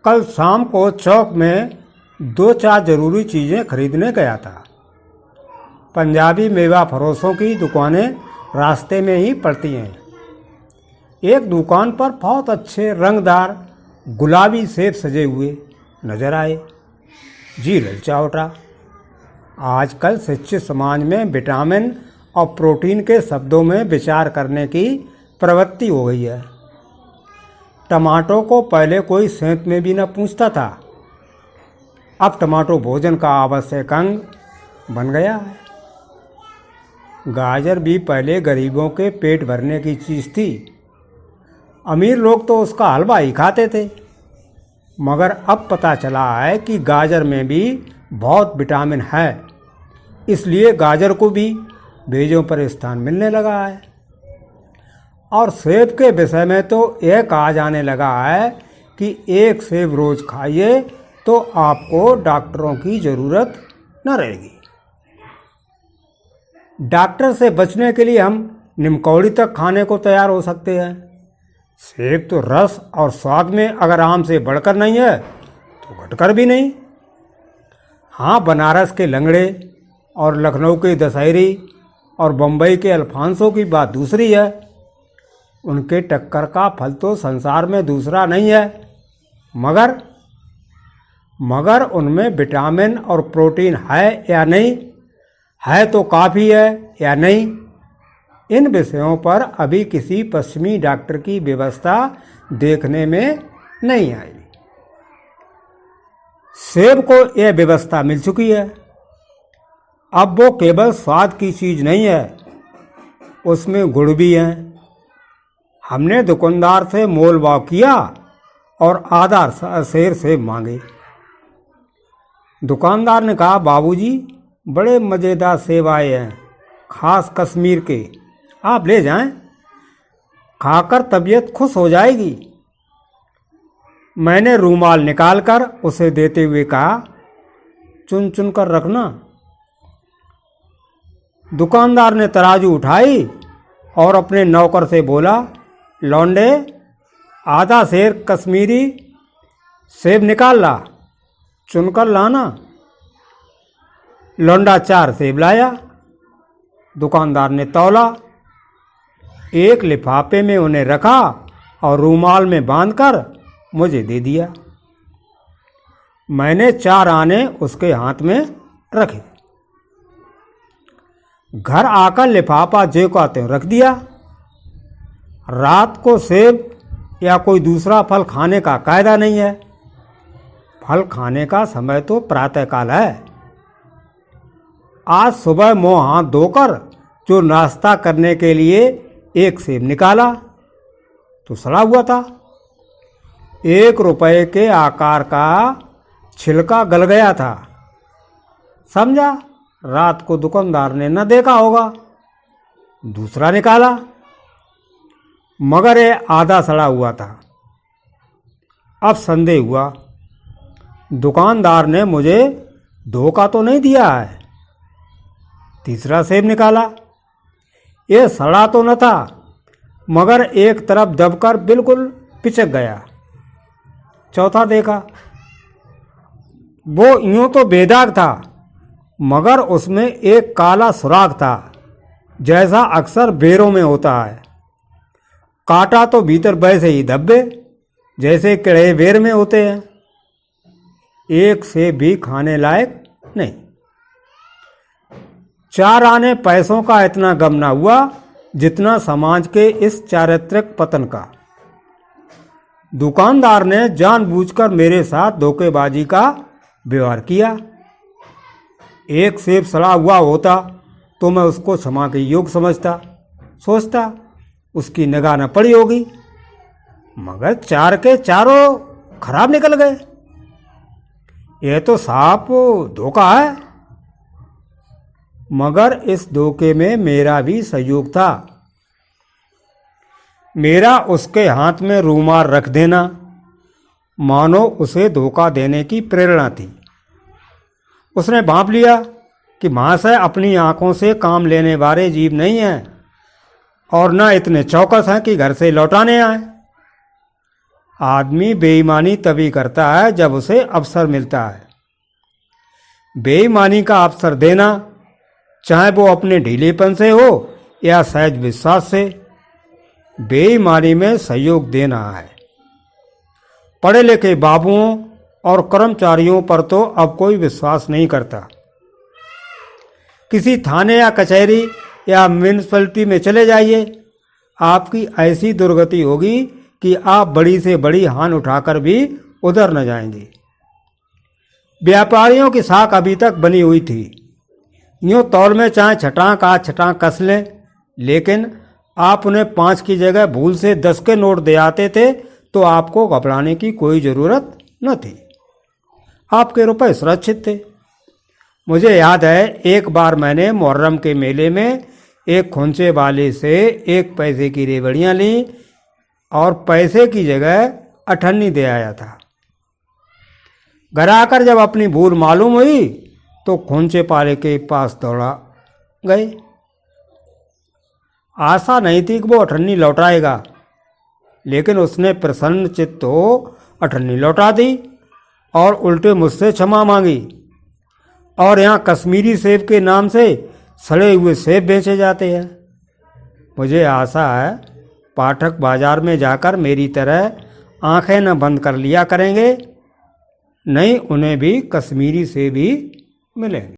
कल शाम को चौक में 2-4 जरूरी चीज़ें खरीदने गया था। पंजाबी मेवा फरोशों की दुकानें रास्ते में ही पड़ती हैं। एक दुकान पर बहुत अच्छे रंगदार गुलाबी सेब सजे हुए नजर आए। जी ललचा उठा। आजकल शिक्षित समाज में विटामिन और प्रोटीन के शब्दों में विचार करने की प्रवृत्ति हो गई है। टमाटो को पहले कोई सेंत में भी न पूछता था, अब टमाटो भोजन का आवश्यक अंग बन गया है। गाजर भी पहले गरीबों के पेट भरने की चीज़ थी। अमीर लोग तो उसका हलवा ही खाते थे, मगर अब पता चला है कि गाजर में भी बहुत विटामिन है, इसलिए गाजर को भी मेज़ों पर स्थान मिलने लगा है। और सेब के विषय में तो यह कहा जाने लगा है कि एक सेब रोज खाइए तो आपको डॉक्टरों की ज़रूरत न रहेगी। डॉक्टर से बचने के लिए हम निमकौड़ी तक खाने को तैयार हो सकते हैं। सेब तो रस और स्वाद में अगर आम से बढ़कर नहीं है तो घटकर भी नहीं। हाँ, बनारस के लंगड़े और लखनऊ के दशहरी और बम्बई के अल्फांसो की बात दूसरी है। उनके टक्कर का फल तो संसार में दूसरा नहीं है, मगर उनमें विटामिन और प्रोटीन है या नहीं, है तो काफ़ी है या नहीं, इन विषयों पर अभी किसी पश्चिमी डॉक्टर की व्यवस्था देखने में नहीं आई। सेब को यह व्यवस्था मिल चुकी है। अब वो केवल स्वाद की चीज़ नहीं है, उसमें गुण भी हैं। हमने दुकानदार से मोल भाव किया और आधा सेर सेब मांगे। दुकानदार ने कहा, बाबूजी बड़े मज़ेदार सेब आए हैं, खास कश्मीर के, आप ले जाएं, खाकर तबीयत खुश हो जाएगी। मैंने रूमाल निकालकर उसे देते हुए कहा, चुन चुन कर रखना। दुकानदार ने तराजू उठाई और अपने नौकर से बोला, लौंडे आधा सेर कश्मीरी सेब निकाल ला, चुनकर लाना। लौंडा 4 सेब लाया। दुकानदार ने तौला, एक लिफाफे में उन्हें रखा और रूमाल में बांधकर मुझे दे दिया। मैंने 4 आने उसके हाथ में रखे। घर आकर लिफाफा जे को आते रख दिया। रात को सेब या कोई दूसरा फल खाने का कायदा नहीं है। फल खाने का समय तो प्रातःकाल है। आज सुबह मुंह हाथ धोकर जो नाश्ता करने के लिए एक सेब निकाला तो सड़ा हुआ था। 1 रुपये के आकार का छिलका गल गया था। समझा रात को दुकानदार ने न देखा होगा। दूसरा निकाला, मगर ये आधा सड़ा हुआ था। अब संदेह हुआ, दुकानदार ने मुझे धोखा तो नहीं दिया है। तीसरा सेब निकाला, ये सड़ा तो न था, मगर एक तरफ दबकर बिल्कुल पिचक गया। चौथा देखा, वो यूं तो बेदाग था, मगर उसमें एक काला सुराख था, जैसा अक्सर बेरों में होता है। काटा तो भीतर वैसे ही धब्बे जैसे कड़े बेर में होते हैं। एक सेब भी खाने लायक नहीं। 4 आने पैसों का इतना गम न हुआ जितना समाज के इस चारित्रिक पतन का। दुकानदार ने जानबूझकर मेरे साथ धोखेबाजी का व्यवहार किया। एक सेब सड़ा हुआ होता तो मैं उसको क्षमा के योग्य समझता, सोचता उसकी निगाह न पड़ी होगी, मगर 4 के चारों खराब निकल गए। यह तो साफ धोखा है। मगर इस धोखे में मेरा भी सहयोग था। मेरा उसके हाथ में रूमाल रख देना मानो उसे धोखा देने की प्रेरणा थी। उसने भांप लिया कि महाशय अपनी आंखों से काम लेने वाले जीव नहीं हैं और न इतने चौकस हैं कि घर से लौटाने आए। आदमी बेईमानी तभी करता है जब उसे अवसर मिलता है। बेईमानी का अवसर देना, चाहे वो अपने ढीलेपन से हो या सहज विश्वास से, बेईमानी में सहयोग देना है। पढ़े लिखे बाबुओं और कर्मचारियों पर तो अब कोई विश्वास नहीं करता। किसी थाने या कचहरी या म्यूनिसिपैलिटी में चले जाइए, आपकी ऐसी दुर्गति होगी कि आप बड़ी से बड़ी हान उठाकर भी उधर न जाएंगे। व्यापारियों की साख अभी तक बनी हुई थी। यूँ तौल में चाहे छटाक आज छटाक कस लें, लेकिन आप उन्हें 5 की जगह भूल से 10 के नोट दे आते थे तो आपको घबराने की कोई ज़रूरत न थी। आपके रुपए सुरक्षित थे। मुझे याद है, एक बार मैंने मुहर्रम के मेले में एक खोंचे वाले से 1 पैसे की रेवड़ियाँ ली और पैसे की जगह अठन्नी दे आया था। घर आकर जब अपनी भूल मालूम हुई तो खोंचे वाले के पास दौड़ा गए। आशा नहीं थी कि वो अठन्नी लौटाएगा, लेकिन उसने प्रसन्न चित्त हो अठन्नी लौटा दी और उल्टे मुझसे क्षमा मांगी। और यहाँ कश्मीरी सेब के नाम से सड़े हुए सेब बेचे जाते हैं। मुझे आशा है पाठक बाजार में जाकर मेरी तरह आंखें न बंद कर लिया करेंगे, नहीं उन्हें भी कश्मीरी सेब ही मिलेंगे।